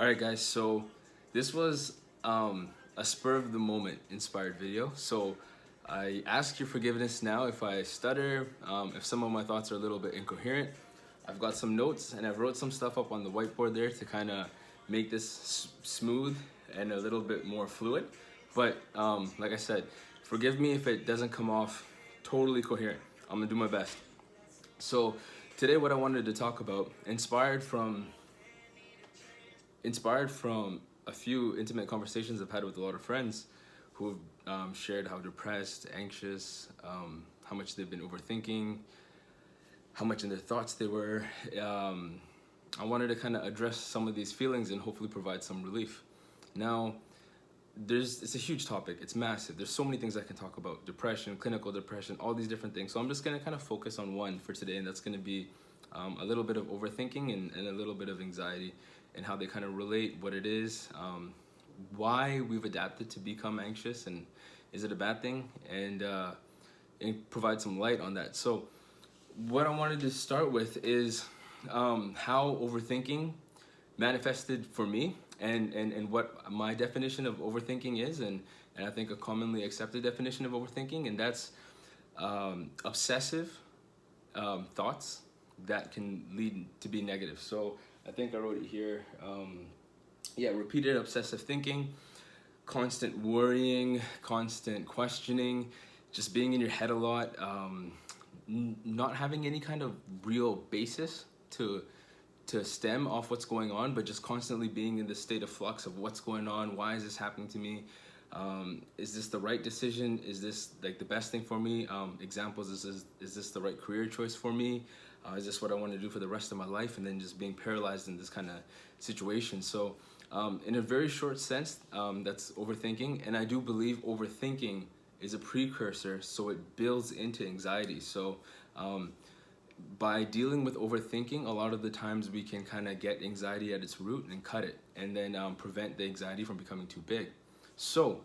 All right, guys. So this was a spur of the moment inspired video. So I ask your forgiveness now if I stutter, if some of my thoughts are a little bit incoherent. I've got some notes and I've wrote some stuff up on the whiteboard there to kind of make this smooth and a little bit more fluid. But like I said, forgive me if it doesn't come off totally coherent. I'm gonna do my best. So today, what I wanted to talk about, inspired from a few intimate conversations I've had with a lot of friends who've shared how depressed, anxious, how much they've been overthinking, how much in their thoughts they were. I wanted to kind of address some of these feelings and hopefully provide some relief. Now, it's a huge topic. It's massive. There's so many things I can talk about: depression, clinical depression, all these different things. So I'm just gonna kind of focus on one for today, and that's gonna be a little bit of overthinking and a little bit of anxiety, and how they kind of relate, what it is, why we've adapted to become anxious, and is it a bad thing, and provide some light on that. So what I wanted to start with is how overthinking manifested for me, and what my definition of overthinking is, and I think a commonly accepted definition of overthinking, and that's obsessive thoughts that can lead to be negative. So I think I wrote it here. Repeated obsessive thinking, constant worrying, constant questioning, just being in your head a lot, not having any kind of real basis to stem off what's going on, but just constantly being in this state of flux of what's going on, why is this happening to me, is this the right decision, is this like the best thing for me, examples, is this the right career choice for me, is this what I want to do for the rest of my life, and then just being paralyzed in this kind of situation. So in a very short sense, that's overthinking, and I do believe overthinking is a precursor, so it builds into anxiety. So by dealing with overthinking, a lot of the times we can kind of get anxiety at its root and cut it, and then prevent the anxiety from becoming too big. So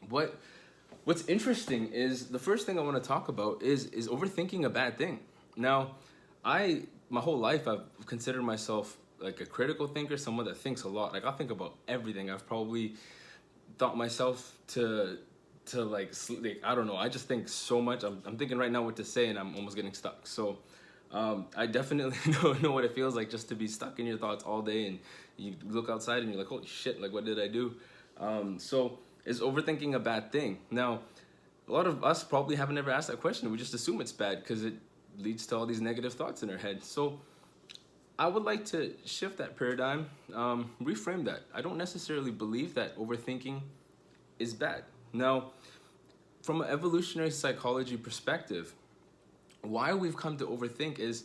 what's interesting is, the first thing I want to talk about is overthinking a bad thing? Now, my whole life I've considered myself like a critical thinker, someone that thinks a lot. Like, I think about everything. I've probably thought myself to like I don't know, I just think so much. I'm thinking right now what to say, and I'm almost getting stuck. So I definitely know what it feels like just to be stuck in your thoughts all day, and you look outside and you're like, holy shit, like what did I do? So is overthinking a bad thing? Now, a lot of us probably haven't ever asked that question. We just assume it's bad because it leads to all these negative thoughts in our head. So I would like to shift that paradigm, reframe that. I don't necessarily believe that overthinking is bad. Now, from an evolutionary psychology perspective, why we've come to overthink is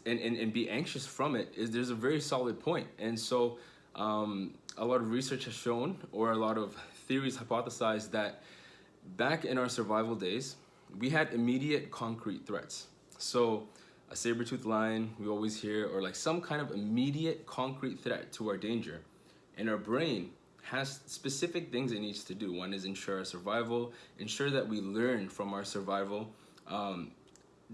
and be anxious from it is, there's a very solid point. And so a lot of research has shown, or a lot of theories hypothesize, that back in our survival days, we had immediate concrete threats. So a saber-toothed lion, we always hear, or like some kind of immediate concrete threat to our danger. And our brain has specific things it needs to do. One is ensure our survival, ensure that we learn from our survival,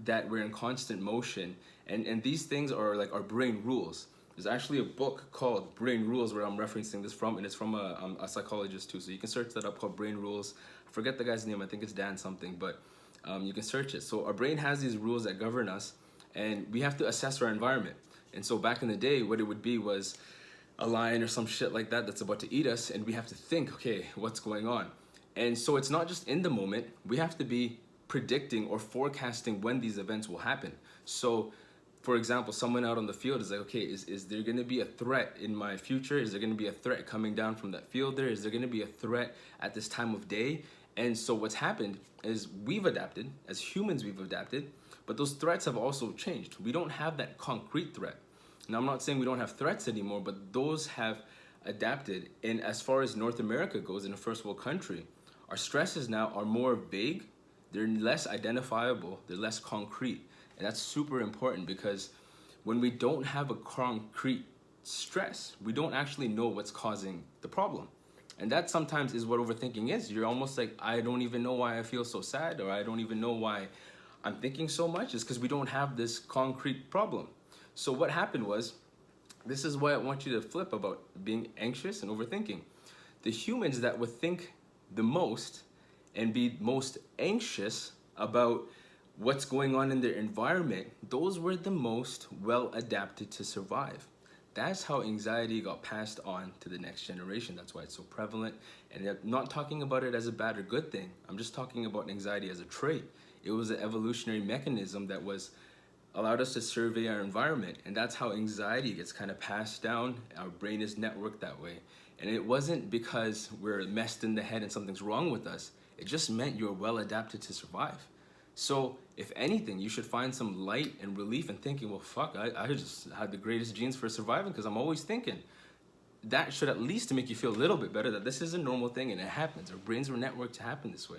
that we're in constant motion. And these things are like our brain rules. There's actually a book called Brain Rules where I'm referencing this from, and it's from a psychologist too. So you can search that up, called Brain Rules. I forget the guy's name, I think it's Dan something, but you can search it. So our brain has these rules that govern us, and we have to assess our environment. And so back in the day, what it would be was a lion or some shit like that that's about to eat us, and we have to think, okay, what's going on? And so it's not just in the moment, we have to be predicting or forecasting when these events will happen. So for example, someone out on the field is like, okay, is there gonna be a threat in my future? Is there gonna be a threat coming down from that field there? Is there gonna be a threat at this time of day? And so what's happened is we've adapted, as humans we've adapted, but those threats have also changed. We don't have that concrete threat. Now, I'm not saying we don't have threats anymore, but those have adapted. And as far as North America goes, in a first world country, our stresses now are more vague, they're less identifiable, they're less concrete. And that's super important, because when we don't have a concrete stress, we don't actually know what's causing the problem. And that sometimes is what overthinking is. You're almost like, I don't even know why I feel so sad, or I don't even know why I'm thinking so much. It's because we don't have this concrete problem. So what happened was, This is why I want you to flip about being anxious and overthinking. The humans that would think the most and be most anxious about what's going on in their environment, those were the most well adapted to survive. That's how anxiety got passed on to the next generation. That's why it's so prevalent. And I'm not talking about it as a bad or good thing. I'm just talking about anxiety as a trait. It was an evolutionary mechanism that was allowed us to survey our environment, and that's how anxiety gets kind of passed down. Our brain is networked that way. And it wasn't because we're messed in the head and something's wrong with us. It just meant you're well adapted to survive. So if anything, you should find some light and relief in thinking, well, fuck, I just had the greatest genes for surviving because I'm always thinking. That should at least make you feel a little bit better that this is a normal thing and it happens. Our brains were networked to happen this way.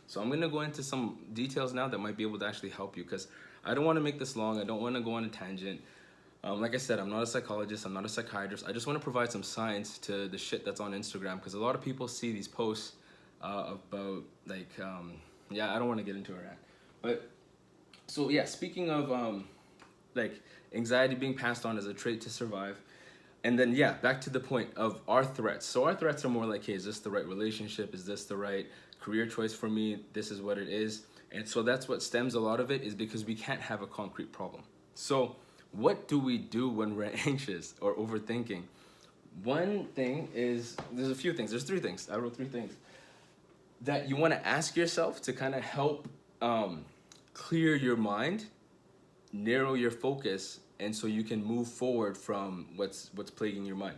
So I'm going to go into some details now that might be able to actually help you, because I don't want to make this long. I don't want to go on a tangent. Like I said, I'm not a psychologist. I'm not a psychiatrist. I just want to provide some science to the shit that's on Instagram, because a lot of people see these posts about like, yeah, I don't want to get into it. But so yeah, speaking of like anxiety being passed on as a trait to survive, and then yeah, back to the point of our threats. So our threats are more like, hey, is this the right relationship? Is this the right career choice for me? This is what it is. And so that's what stems a lot of it, is because we can't have a concrete problem. So what do we do when we're anxious or overthinking? One thing is, there's a few things. There's three things. I wrote three things that you want to ask yourself to kind of help clear your mind, narrow your focus, and so you can move forward from what's plaguing your mind.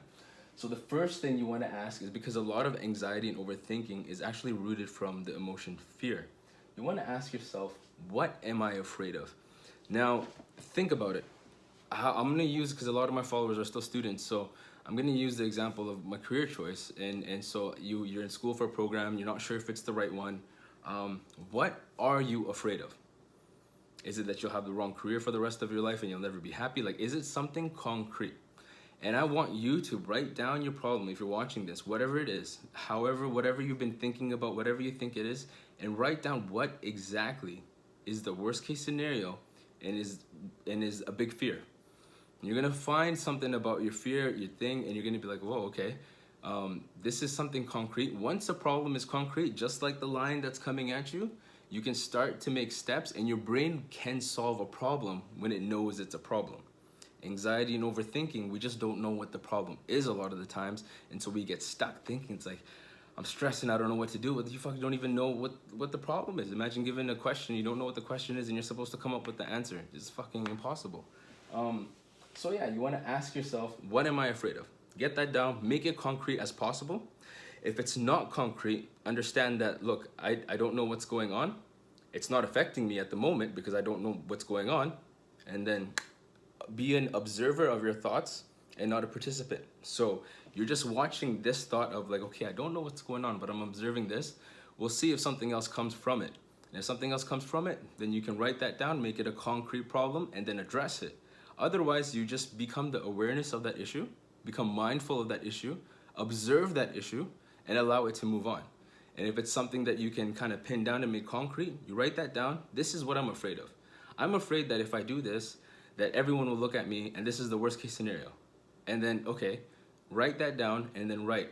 So the first thing you want to ask is, because a lot of anxiety and overthinking is actually rooted from the emotion fear. You want to ask yourself, what am I afraid of? Now, think about it. I'm going to use, because a lot of my followers are still students, so I'm going to use the example of my career choice. And so you're in school for a program, you're not sure if it's the right one. What are you afraid of? Is it that you'll have the wrong career for the rest of your life and you'll never be happy? Like, is it something concrete? And I want you to write down your problem if you're watching this, whatever it is, however, whatever you've been thinking about, whatever you think it is, and write down what exactly is the worst case scenario and is a big fear. You're gonna find something about your fear, your thing, and you're gonna be like, whoa, okay, this is something concrete. Once a problem is concrete, just like the line that's coming at you, you can start to make steps, and your brain can solve a problem when it knows it's a problem. Anxiety and overthinking, we just don't know what the problem is a lot of the times, and so we get stuck thinking, it's like, I'm stressing, I don't know what to do. You fucking don't even know what the problem is. Imagine given a question, you don't know what the question is, and you're supposed to come up with the answer. It's fucking impossible. So yeah, you want to ask yourself, what am I afraid of? Get that down, make it concrete as possible. If it's not concrete, understand that, look, I don't know what's going on. It's not affecting me at the moment because I don't know what's going on. And then be an observer of your thoughts and not a participant. So you're just watching this thought of like, okay, I don't know what's going on, but I'm observing this. We'll see if something else comes from it. And if something else comes from it, then you can write that down, make it a concrete problem, and then address it. Otherwise, you just become the awareness of that issue, become mindful of that issue, observe that issue, and allow it to move on. And if it's something that you can kind of pin down and make concrete, you write that down. This is what I'm afraid of. I'm afraid that if I do this, that everyone will look at me, and this is the worst case scenario. And then, okay, write that down, and then write,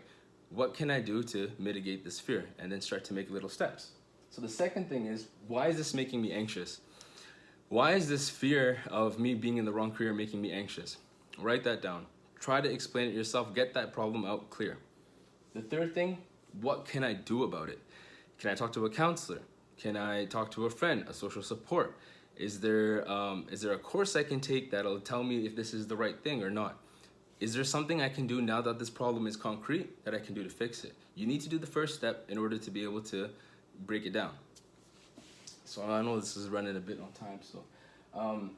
what can I do to mitigate this fear? And then start to make little steps. So the second thing is, why is this making me anxious? Why is this fear of me being in the wrong career making me anxious? Write that down. Try to explain it yourself. Get that problem out clear. The third thing, what can I do about it? Can I talk to a counselor? Can I talk to a friend, a social support? Is there a course I can take that'll tell me if this is the right thing or not? Is there something I can do now that this problem is concrete that I can do to fix it? You need to do the first step in order to be able to break it down. So I know this is running a bit on time. So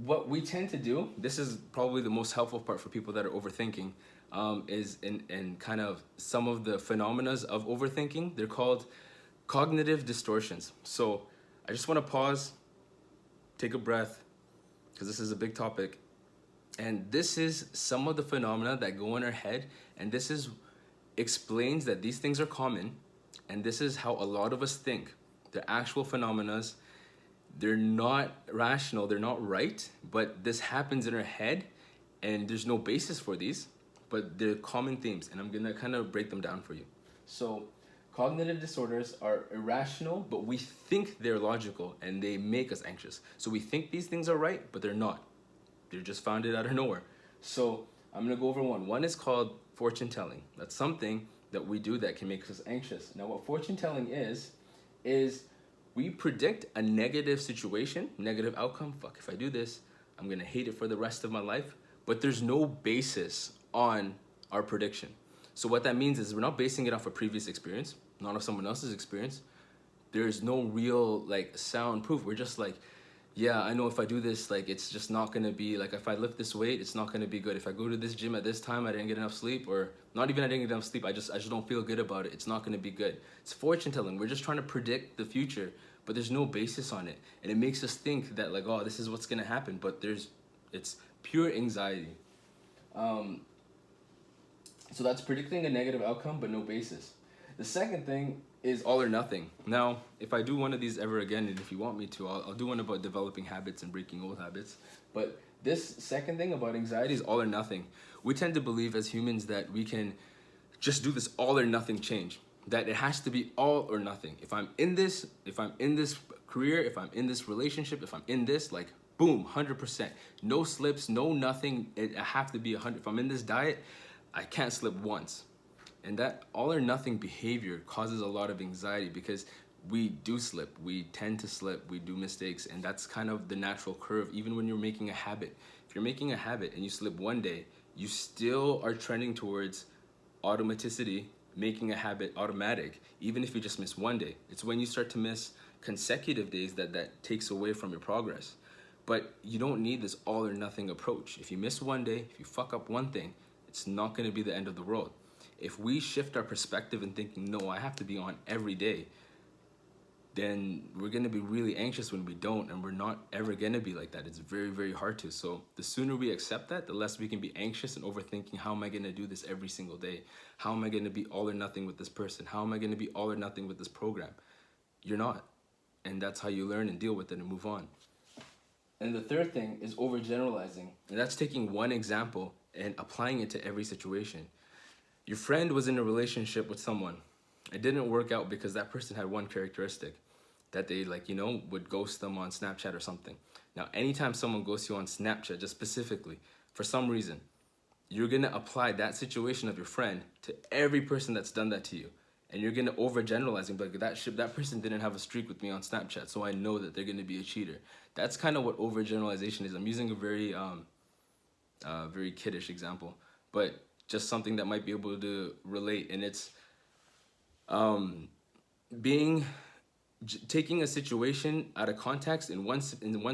what we tend to do, this is probably the most helpful part for people that are overthinking, is in kind of some of the phenomena of overthinking. They're called cognitive distortions. So I just want to pause, take a breath, because this is a big topic. And this is some of the phenomena that go in our head, and this explains that these things are common, and this is how a lot of us think. The actual phenomena, they're not rational, they're not right, but this happens in our head, And there's no basis for these, but they're common themes, and I'm gonna kind of break them down for you. So, cognitive disorders are irrational, but we think they're logical, and they make us anxious. So we think these things are right, but they're not. They're just found it out of nowhere. So I'm gonna go over one. One is called fortune telling. That's something that we do that can make us anxious. Now, what fortune telling is we predict a negative situation, negative outcome. Fuck, if I do this, I'm gonna hate it for the rest of my life. But there's no basis on our prediction. So what that means is we're not basing it off a previous experience, not off someone else's experience. There's no real like sound proof. We're just like, yeah, I know if I do this, like it's just not gonna be like, if I lift this weight, it's not gonna be good. If I go to this gym at this time, I didn't get enough sleep, or not even I didn't get enough sleep, I just don't feel good about it. It's not gonna be good. It's fortune telling. We're just trying to predict the future, but there's no basis on it, and it makes us think that like, oh, this is what's gonna happen, but it's pure anxiety. Um, so that's predicting a negative outcome, but no basis. The second thing is all or nothing. Now, if I do one of these ever again, and if you want me to, I'll do one about developing habits and breaking old habits. But this second thing about anxiety is all or nothing. We tend to believe as humans that we can just do this all or nothing change. That it has to be all or nothing. If I'm in this career, if I'm in this relationship, if I'm in this, like boom, 100%. No slips, no nothing. I have to be 100. If I'm in this diet, I can't slip once. And that all or nothing behavior causes a lot of anxiety because we do slip, we tend to slip, we do mistakes, and that's kind of the natural curve. Even when you're making a habit, if you're making a habit and you slip one day, you still are trending towards automaticity, making a habit automatic, even if you just miss one day. It's when you start to miss consecutive days that takes away from your progress. But you don't need this all or nothing approach. If you miss one day, if you fuck up one thing, it's not going to be the end of the world. If we shift our perspective and thinking, no, I have to be on every day, then we're going to be really anxious when we don't, and we're not ever going to be like that. It's very, very hard to. So the sooner we accept that, the less we can be anxious and overthinking, how am I going to do this every single day? How am I going to be all or nothing with this person? How am I going to be all or nothing with this program? You're not. And that's how you learn and deal with it and move on. And the third thing is overgeneralizing. And that's taking one example and applying it to every situation. Your friend was in a relationship with someone. It didn't work out because that person had one characteristic that they would ghost them on Snapchat or something. Now, anytime someone ghosts you on Snapchat, just specifically, for some reason, you're going to apply that situation of your friend to every person that's done that to you. And you're going to overgeneralize and be like, that person didn't have a streak with me on Snapchat, so I know that they're going to be a cheater. That's kind of what overgeneralization is. I'm using a very kiddish example, but just something that might be able to relate. And it's taking a situation out of context in one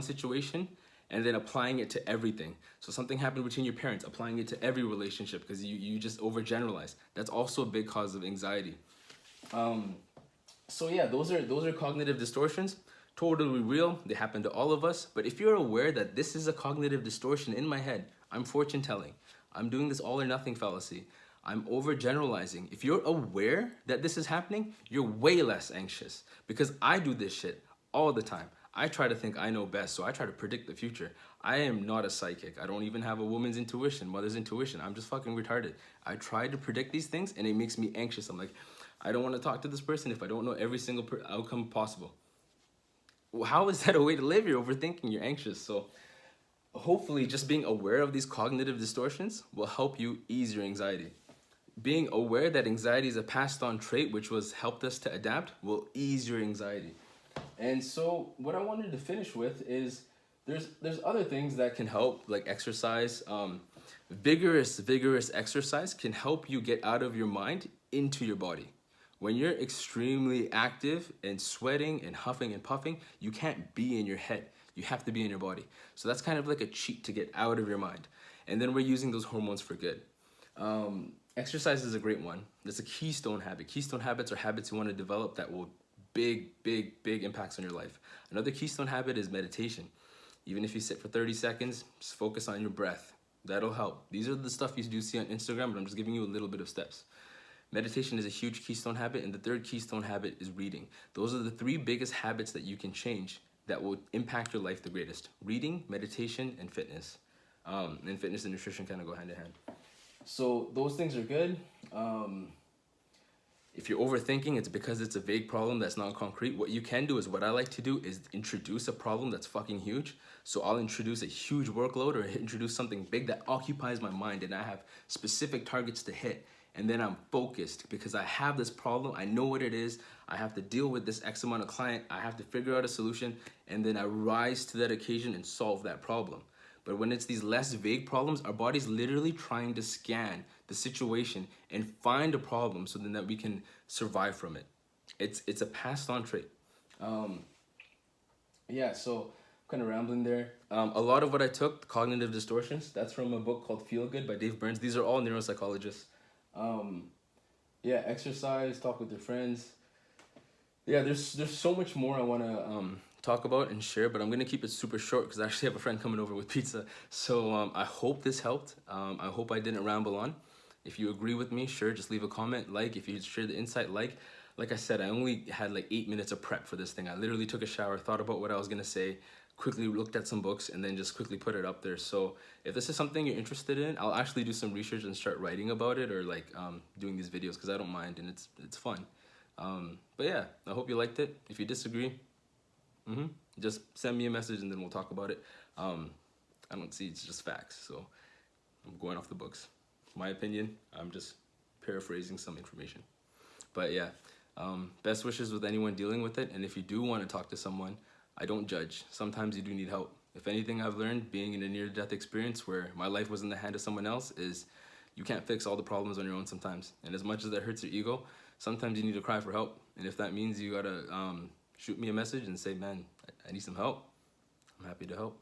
situation and then applying it to everything. So something happened between your parents, applying it to every relationship because you just overgeneralize. That's also a big cause of anxiety. So yeah, those are cognitive distortions. Totally real. They happen to all of us. But if you're aware that this is a cognitive distortion in my head, I'm fortune telling, I'm doing this all or nothing fallacy, I'm overgeneralizing. If you're aware that this is happening, you're way less anxious because I do this shit all the time. I try to think I know best, so I try to predict the future. I am not a psychic. I don't even have a woman's intuition, mother's intuition. I'm just fucking retarded. I try to predict these things and it makes me anxious. I'm like, I don't want to talk to this person if I don't know every single outcome possible. Well, how is that a way to live? You're overthinking, you're anxious. So hopefully just being aware of these cognitive distortions will help you ease your anxiety. Being aware that anxiety is a passed on trait which was helped us to adapt will ease your anxiety. And so what I wanted to finish with is there's other things that can help, like exercise. Vigorous exercise can help you get out of your mind into your body. When you're extremely active and sweating and huffing and puffing, you can't be in your head. You have to be in your body. So that's kind of like a cheat to get out of your mind. And then we're using those hormones for good. Exercise is a great one. It's a keystone habit. Keystone habits are habits you want to develop that will big impacts on your life. Another keystone habit is meditation. Even if you sit for 30 seconds, just focus on your breath. That'll help. These are the stuff you do see on Instagram, but I'm just giving you a little bit of steps. Meditation is a huge keystone habit, and the third keystone habit is reading. Those are the three biggest habits that you can change that will impact your life the greatest. Reading, meditation, and fitness. And fitness and nutrition kind of go hand in hand. So those things are good. If you're overthinking, it's because it's a vague problem that's not concrete. What you can do is, what I like to do is introduce a problem that's fucking huge. So I'll introduce a huge workload or introduce something big that occupies my mind, and I have specific targets to hit. And then I'm focused because I have this problem. I know what it is. I have to deal with this X amount of client. I have to figure out a solution, and then I rise to that occasion and solve that problem. But when it's these less vague problems, our body's literally trying to scan the situation and find a problem so then that we can survive from it. It's a passed on trait. Yeah, so kind of rambling there. A lot of what I took, cognitive distortions, that's from a book called Feel Good by Dave Burns. These are all neuropsychologists. Yeah, exercise, talk with your friends. Yeah, there's so much more I want to talk about and share, but I'm gonna keep it super short because I actually have a friend coming over with pizza. So I hope this helped. I hope I didn't ramble on. If you agree with me, sure, just leave a comment. Like, if you share the insight, like I said, I only had like 8 minutes of prep for this thing. I literally took a shower, thought about what I was gonna say, quickly looked at some books, and then just quickly put it up there. So if this is something you're interested in, I'll actually do some research and start writing about it, or like doing these videos, because I don't mind and it's fun. But yeah, I hope you liked it. If you disagree, just send me a message and then we'll talk about it. I don't see, it's just facts, so I'm going off the books. My opinion, I'm just paraphrasing some information. But yeah, best wishes with anyone dealing with it. And if you do want to talk to someone, I don't judge. Sometimes you do need help. If anything I've learned being in a near-death experience where my life was in the hand of someone else is you can't fix all the problems on your own sometimes. And as much as that hurts your ego, sometimes you need to cry for help. And if that means you gotta shoot me a message and say, man, I need some help, I'm happy to help.